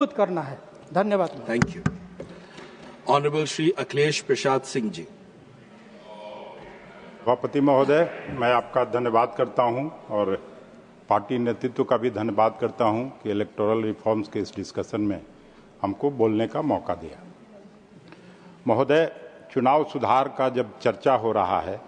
करना है। धन्यवाद। Thank you. Honourable Shri Akhilesh Prasad Singh ji. सभापति महोदय, मैं आपका धन्यवाद करता हूं और पार्टी नेतृत्व का भी धन्यवाद करता हूं कि इलेक्टोरल रिफॉर्म्स के इस डिस्कशन में हमको बोलने का मौका दिया। महोदय, चुनाव सुधार का जब चर्चा हो रहा है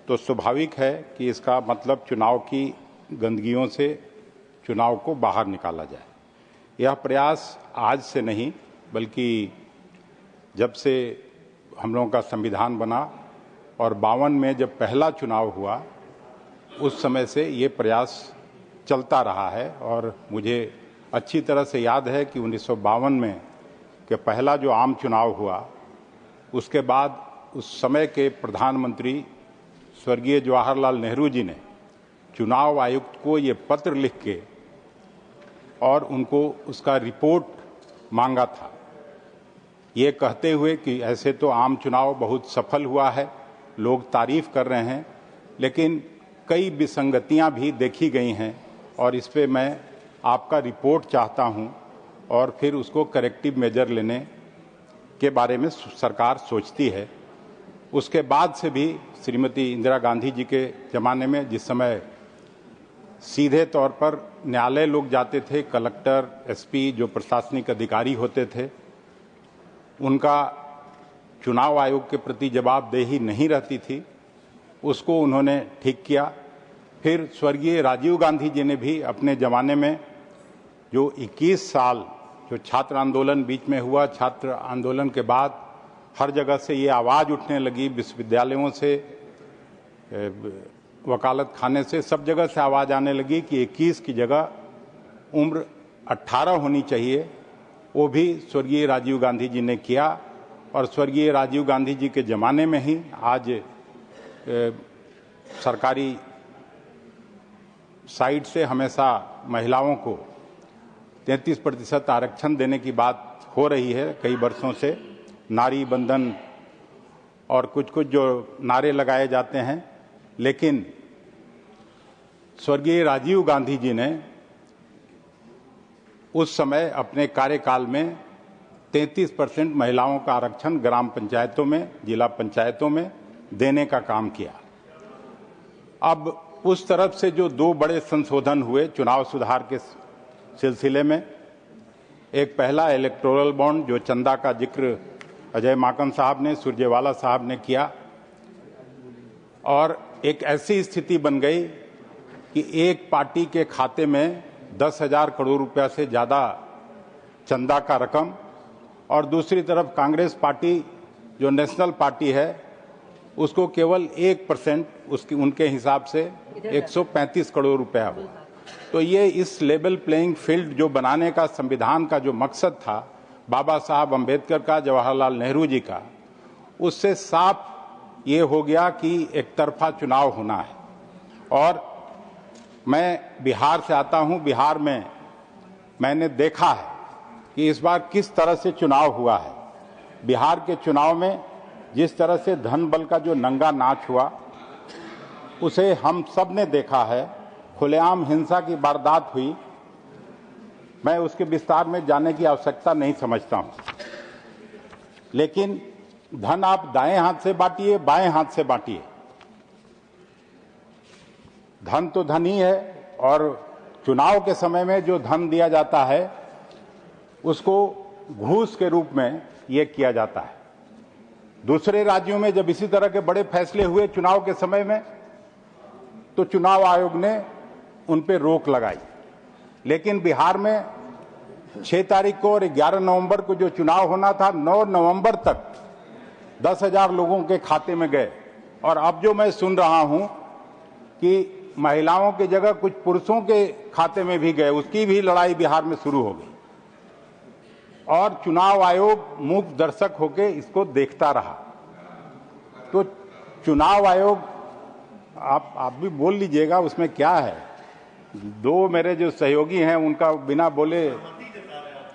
तो स्वाभाविक है कि इसका मतलब चुनाव की गंदगियों से चुनाव को बाहर निकाला जाए। यह प्रयास आज से नहीं बल्कि जब से हम लोगों का संविधान बना और 52 में जब पहला चुनाव हुआ उस समय से ये प्रयास चलता रहा है। और मुझे अच्छी तरह से याद है कि 1952 में कि पहला जो आम चुनाव हुआ उसके बाद उस समय के प्रधानमंत्री स्वर्गीय जवाहरलाल नेहरू जी ने चुनाव आयुक्त को ये पत्र लिख के और उनको उसका रिपोर्ट मांगा था, ये कहते हुए कि ऐसे तो आम चुनाव बहुत सफल हुआ है, लोग तारीफ कर रहे हैं, लेकिन कई विसंगतियां भी देखी गई हैं और इस पे मैं आपका रिपोर्ट चाहता हूं और फिर उसको करेक्टिव मेजर लेने के बारे में सरकार सोचती है। उसके बाद से भी श्रीमती इंदिरा गांधी जी के ज़माने में जिस समय सीधे तौर पर न्यायालय लोग जाते थे, कलेक्टर, एसपी जो प्रशासनिक अधिकारी होते थे, उनका चुनाव आयोग के प्रति जवाबदेही नहीं रहती थी, उसको उन्होंने ठीक किया। फिर स्वर्गीय राजीव गांधी जी ने भी अपने ज़माने में जो 21 साल जो छात्र आंदोलन बीच में हुआ, छात्र आंदोलन के बाद हर जगह से ये आवाज़ उठने लगी, विश्वविद्यालयों से, वकालत खाने से, सब जगह से आवाज़ आने लगी कि 21 की जगह उम्र 18 होनी चाहिए। वो भी स्वर्गीय राजीव गांधी जी ने किया और स्वर्गीय राजीव गांधी जी के ज़माने में ही आज सरकारी साइड से हमेशा महिलाओं को 33% आरक्षण देने की बात हो रही है कई वर्षों से। नारी बंधन और कुछ कुछ जो नारे लगाए जाते हैं, लेकिन स्वर्गीय राजीव गांधी जी ने उस समय अपने कार्यकाल में 33% महिलाओं का आरक्षण ग्राम पंचायतों में, जिला पंचायतों में देने का काम किया। अब उस तरफ से जो दो बड़े संशोधन हुए चुनाव सुधार के सिलसिले में, एक पहला इलेक्टोरल बॉन्ड जो चंदा का जिक्र अजय माकन साहब ने, सुरजेवाला साहब ने किया, और एक ऐसी स्थिति बन गई कि एक पार्टी के खाते में 10,000 करोड़ रुपया से ज़्यादा चंदा का रकम और दूसरी तरफ कांग्रेस पार्टी जो नेशनल पार्टी है उसको केवल 1% उसकी उनके हिसाब से 135 करोड़ रुपया हुआ। तो ये इस लेवल प्लेइंग फील्ड जो बनाने का संविधान का जो मकसद था बाबा साहब अम्बेडकर का, जवाहरलाल नेहरू जी का, उससे साफ ये हो गया कि एक तरफा चुनाव होना है। और मैं बिहार से आता हूं, बिहार में मैंने देखा है कि इस बार किस तरह से चुनाव हुआ है। बिहार के चुनाव में जिस तरह से धन बल का जो नंगा नाच हुआ उसे हम सब ने देखा है। खुलेआम हिंसा की वारदात हुई, मैं उसके विस्तार में जाने की आवश्यकता नहीं समझता हूं, लेकिन धन आप दाएं हाथ से बांटिए, बाएं हाथ से बांटिए, धन तो धन ही है। और चुनाव के समय में जो धन दिया जाता है उसको घूस के रूप में यह किया जाता है। दूसरे राज्यों में जब इसी तरह के बड़े फैसले हुए चुनाव के समय में तो चुनाव आयोग ने उन पर रोक लगाई, लेकिन बिहार में 6 तारीख को और 11 नवंबर को जो चुनाव होना था, 9 नवंबर तक 10,000 लोगों के खाते में गए। और अब जो मैं सुन रहा हूं कि महिलाओं की जगह कुछ पुरुषों के खाते में भी गए, उसकी भी लड़ाई बिहार में शुरू हो गई और चुनाव आयोग मूक दर्शक होकर इसको देखता रहा। तो चुनाव आयोग, आप भी बोल लीजिएगा, उसमें क्या है। दो मेरे जो सहयोगी हैं उनका बिना बोले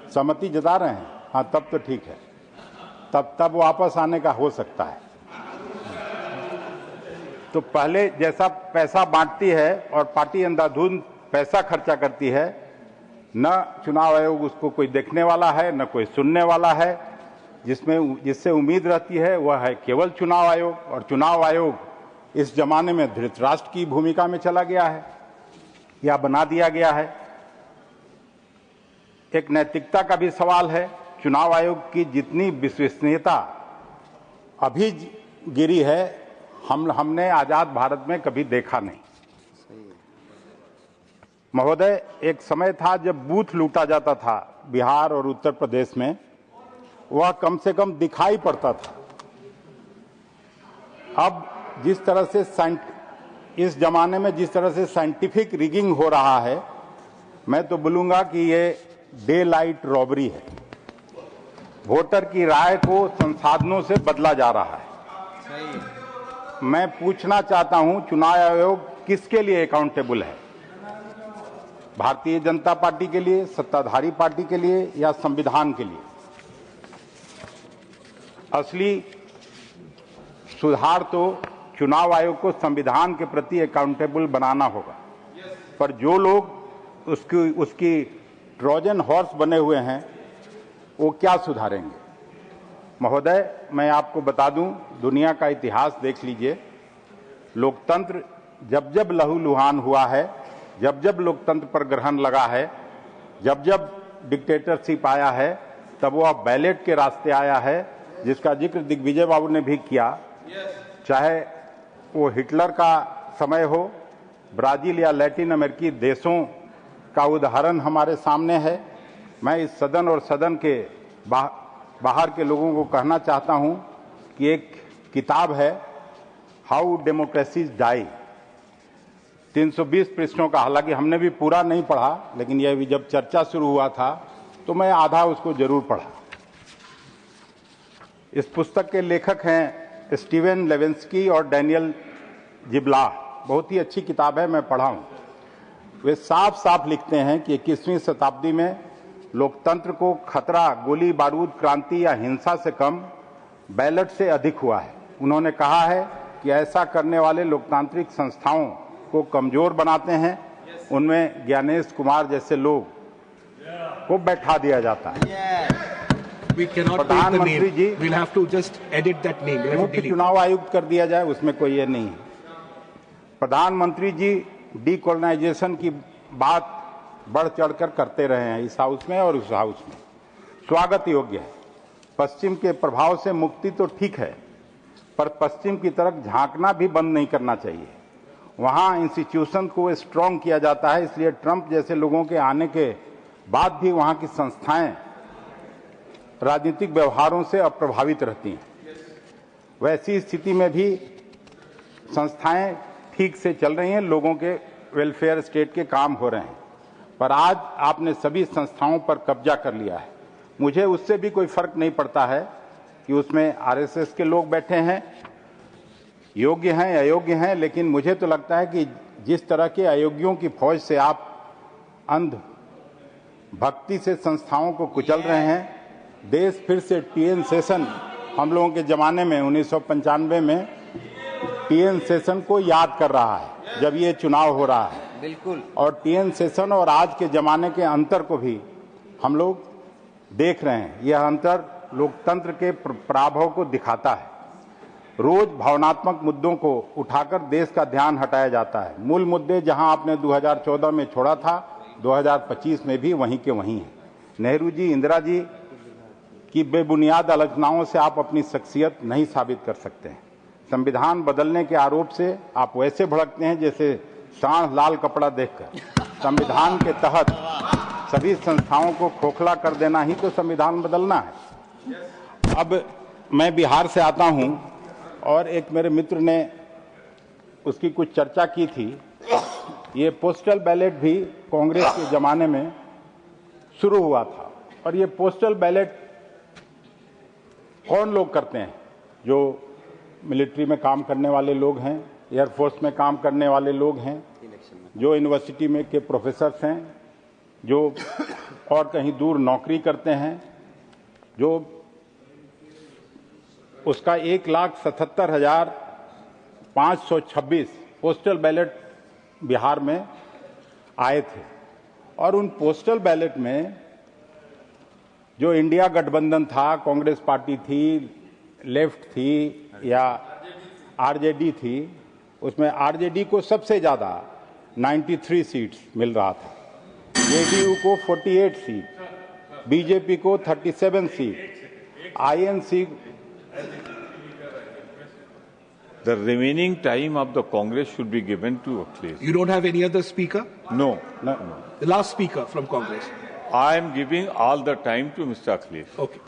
सहमति जता रहे हैं, हाँ तब तो ठीक है, तब वापस आने का हो सकता है। तो पहले जैसा पैसा बांटती है और पार्टी अंधाधुंध पैसा खर्चा करती है, न चुनाव आयोग उसको कोई देखने वाला है, न कोई सुनने वाला है। जिससे उम्मीद रहती है वह है केवल चुनाव आयोग, और चुनाव आयोग इस जमाने में धृतराष्ट्र की भूमिका में चला गया है या बना दिया गया है। एक नैतिकता का भी सवाल है। चुनाव आयोग की जितनी विश्वसनीयता अभी गिरी है, हमने आजाद भारत में कभी देखा नहीं। महोदय, एक समय था जब बूथ लूटा जाता था बिहार और उत्तर प्रदेश में, वह कम से कम दिखाई पड़ता था। अब जिस तरह से इस जमाने में जिस तरह से साइंटिफिक रिगिंग हो रहा है, मैं तो बोलूंगा कि ये डे लाइट रॉबरी है। वोटर की राय को संसाधनों से बदला जा रहा है। मैं पूछना चाहता हूं, चुनाव आयोग किसके लिए अकाउंटेबल है? भारतीय जनता पार्टी के लिए, सत्ताधारी पार्टी के लिए, या संविधान के लिए? असली सुधार तो चुनाव आयोग को संविधान के प्रति अकाउंटेबल बनाना होगा। पर जो लोग उसकी ट्रोजन हॉर्स बने हुए हैं, वो क्या सुधारेंगे? महोदय, मैं आपको बता दूं, दुनिया का इतिहास देख लीजिए। लोकतंत्र जब जब लहूलुहान हुआ है, जब जब लोकतंत्र पर ग्रहण लगा है, जब जब डिक्टेटरशिप आया है, तब वह बैलेट के रास्ते आया है, जिसका जिक्र दिग्विजय बाबू ने भी किया। चाहे वो हिटलर का समय हो, ब्राजील या लैटिन अमेरिकी देशों का उदाहरण हमारे सामने है। मैं इस सदन और सदन के बाहर के लोगों को कहना चाहता हूं कि एक किताब है, हाउ डेमोक्रेसीज डाई, 320 पृष्ठों का। हालांकि हमने भी पूरा नहीं पढ़ा, लेकिन यह भी जब चर्चा शुरू हुआ था तो मैं आधा उसको जरूर पढ़ा। इस पुस्तक के लेखक हैं स्टीवन लेविंस्की और डैनियल जिब्ला। बहुत ही अच्छी किताब है, मैं पढ़ा हूं। वे साफ साफ लिखते हैं कि 21वीं शताब्दी में लोकतंत्र को खतरा गोली बारूद, क्रांति या हिंसा से कम बैलेट से अधिक हुआ है। उन्होंने कहा है कि ऐसा करने वाले लोकतांत्रिक संस्थाओं को कमजोर बनाते हैं। उनमें ज्ञानेश कुमार जैसे लोग को बैठा दिया जाता है। प्रधानमंत्री जी, we'll have to just edit that name. मुख्य चुनाव आयुक्त कर दिया जाए, उसमें कोई ये नहीं है। प्रधानमंत्री जी डीकोलोनाइजेशन की बात बढ़ चढ़कर करते रहे हैं इस हाउस में और उस हाउस में। स्वागत योग्य है। पश्चिम के प्रभाव से मुक्ति तो ठीक है, पर पश्चिम की तरफ झांकना भी बंद नहीं करना चाहिए। वहां इंस्टीट्यूशन को स्ट्रांग किया जाता है, इसलिए ट्रंप जैसे लोगों के आने के बाद भी वहां की संस्थाएं राजनीतिक व्यवहारों से अप्रभावित रहती हैं। वैसी स्थिति में भी संस्थाएं ठीक से चल रही हैं, लोगों के वेलफेयर स्टेट के काम हो रहे हैं। पर आज आपने सभी संस्थाओं पर कब्जा कर लिया है। मुझे उससे भी कोई फर्क नहीं पड़ता है कि उसमें आरएसएस के लोग बैठे हैं, योग्य हैं अयोग्य हैं, लेकिन मुझे तो लगता है कि जिस तरह के अयोग्यों की फौज से आप अंध भक्ति से संस्थाओं को कुचल रहे हैं, देश फिर से टीएन सेशन, हम लोगों के जमाने में 1995 में टीएन सेशन को याद कर रहा है जब ये चुनाव हो रहा है। बिल्कुल। और टीएन सेशन और आज के जमाने के अंतर को भी हम लोग देख रहे हैं। यह अंतर लोकतंत्र के प्रभाव को दिखाता है। रोज भावनात्मक मुद्दों को उठाकर देश का ध्यान हटाया जाता है। मूल मुद्दे जहां आपने 2014 में छोड़ा था, 2025 में भी वहीं के वहीं हैं। नेहरू जी, इंदिरा जी की बेबुनियाद आलोचनाओं से आप अपनी शख्सियत नहीं साबित कर सकते हैं। संविधान बदलने के आरोप से आप वैसे भड़कते हैं जैसे सांड लाल कपड़ा देखकर। संविधान के तहत सभी संस्थाओं को खोखला कर देना ही तो संविधान बदलना है। अब मैं बिहार से आता हूं और एक मेरे मित्र ने उसकी कुछ चर्चा की थी। ये पोस्टल बैलेट भी कांग्रेस के जमाने में शुरू हुआ था। और ये पोस्टल बैलेट कौन लोग करते हैं? जो मिलिट्री में काम करने वाले लोग हैं, एयरफोर्स में काम करने वाले लोग हैं, जो यूनिवर्सिटी में के प्रोफेसर्स हैं, जो और कहीं दूर नौकरी करते हैं, जो उसका 1,77,526 पोस्टल बैलेट बिहार में आए थे। और उन पोस्टल बैलेट में जो इंडिया गठबंधन था, कांग्रेस पार्टी थी, लेफ्ट थी या आरजेडी थी, उसमें आरजेडी को सबसे ज्यादा 93 सीट्स मिल रहा था, जेडीयू को 48 सीट, बीजेपी को 37 seat, INC. The remaining time of the Congress should be given to Akhilesh. You don't have any other speaker? No. The last speaker from Congress. I am giving all the time to Mr. Akhilesh. Okay.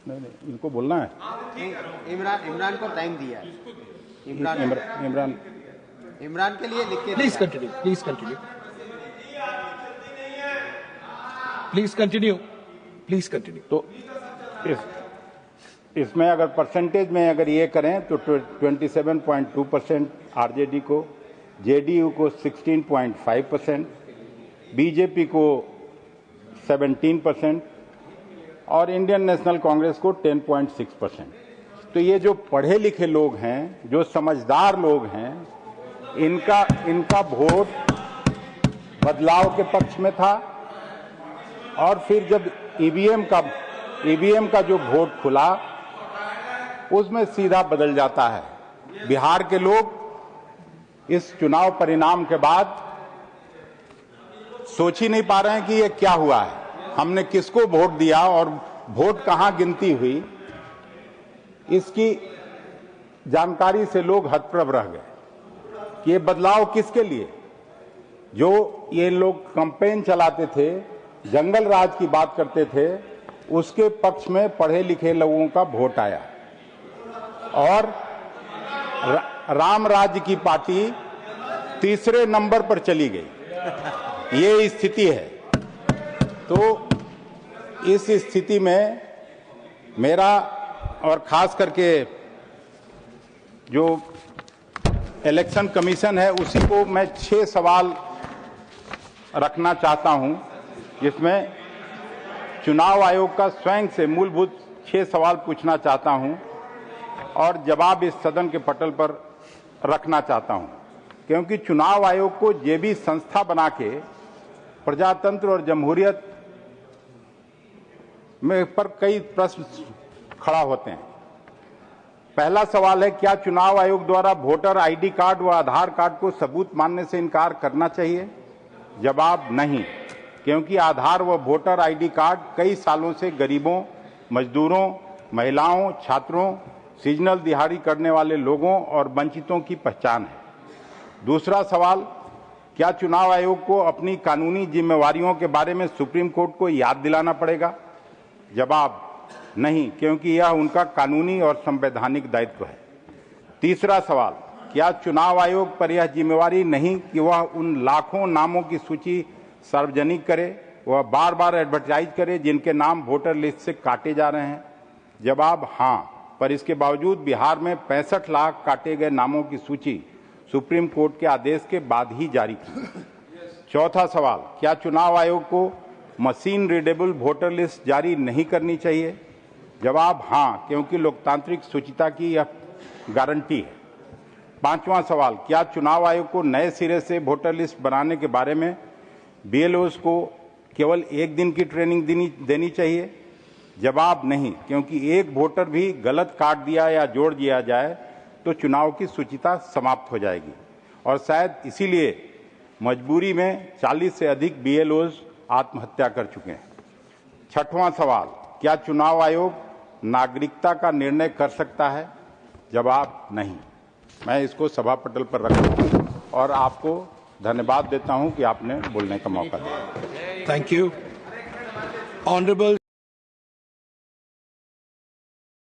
नहीं, इनको बोलना है। इमरान को time दिया है। इमरान के लिए लिख के Please continue. Please continue. Please continue. Please continue. तो इसमें अगर परसेंटेज में अगर ये करें तो 27.2% आरजेडी को, जेडीयू को 16.5%, बीजेपी को 17% और इंडियन नेशनल कांग्रेस को 10.6%। तो ये जो पढ़े लिखे लोग हैं, जो समझदार लोग हैं, इनका वोट बदलाव के पक्ष में था। और फिर जब ईवीएम का जो वोट खुला, उसमें सीधा बदल जाता है। बिहार के लोग इस चुनाव परिणाम के बाद सोच ही नहीं पा रहे हैं कि ये क्या हुआ है, हमने किसको वोट दिया और वोट कहां गिनती हुई, इसकी जानकारी से लोग हतप्रभ रह गए कि ये बदलाव किसके लिए। जो ये लोग कैंपेन चलाते थे, जंगल राज की बात करते थे, उसके पक्ष में पढ़े लिखे लोगों का वोट आया और राम राज्य की पार्टी तीसरे नंबर पर चली गई। ये स्थिति है। तो इस स्थिति में मेरा और खास करके जो इलेक्शन कमीशन है, उसी को मैं 6 सवाल रखना चाहता हूं, जिसमें चुनाव आयोग का स्वयं से मूलभूत 6 सवाल पूछना चाहता हूं और जवाब इस सदन के पटल पर रखना चाहता हूं। क्योंकि चुनाव आयोग को जे भी संस्था बना के प्रजातंत्र और जमहूरियत में पर कई प्रश्न खड़ा होते हैं। पहला सवाल है, क्या चुनाव आयोग द्वारा वोटर आईडी कार्ड व आधार कार्ड को सबूत मानने से इनकार करना चाहिए? जवाब नहीं, क्योंकि आधार व वोटर आईडी कार्ड कई सालों से गरीबों, मजदूरों, महिलाओं, छात्रों, सीजनल दिहाड़ी करने वाले लोगों और वंचितों की पहचान है। दूसरा सवाल, क्या चुनाव आयोग को अपनी कानूनी जिम्मेवारियों के बारे में सुप्रीम कोर्ट को याद दिलाना पड़ेगा? जवाब नहीं, क्योंकि यह उनका कानूनी और संवैधानिक दायित्व है। तीसरा सवाल, क्या चुनाव आयोग पर यह जिम्मेवारी नहीं कि वह उन लाखों नामों की सूची सार्वजनिक करे, वह बार बार एडवर्टाइज करे जिनके नाम वोटर लिस्ट से काटे जा रहे हैं? जवाब हाँ, पर इसके बावजूद बिहार में 65 लाख काटे गए नामों की सूची सुप्रीम कोर्ट के आदेश के बाद ही जारी की। चौथा सवाल, क्या चुनाव आयोग को मशीन रीडेबल वोटर लिस्ट जारी नहीं करनी चाहिए? जवाब हाँ, क्योंकि लोकतांत्रिक शुचिता की यह गारंटी है। पांचवां सवाल, क्या चुनाव आयोग को नए सिरे से वोटर लिस्ट बनाने के बारे में बीएलओस को केवल 1 दिन की ट्रेनिंग देनी चाहिए? जवाब नहीं, क्योंकि एक वोटर भी गलत काट दिया या जोड़ दिया जाए तो चुनाव की शुचिता समाप्त हो जाएगी और शायद इसीलिए मजबूरी में 40 से अधिक बीएलओस आत्महत्या कर चुके हैं। छठवां सवाल, क्या चुनाव आयोग नागरिकता का निर्णय कर सकता है? जवाब नहीं। मैं इसको सभा पटल पर रखता हूं और आपको धन्यवाद देता हूं कि आपने बोलने का मौका दिया। Thank you. Honorable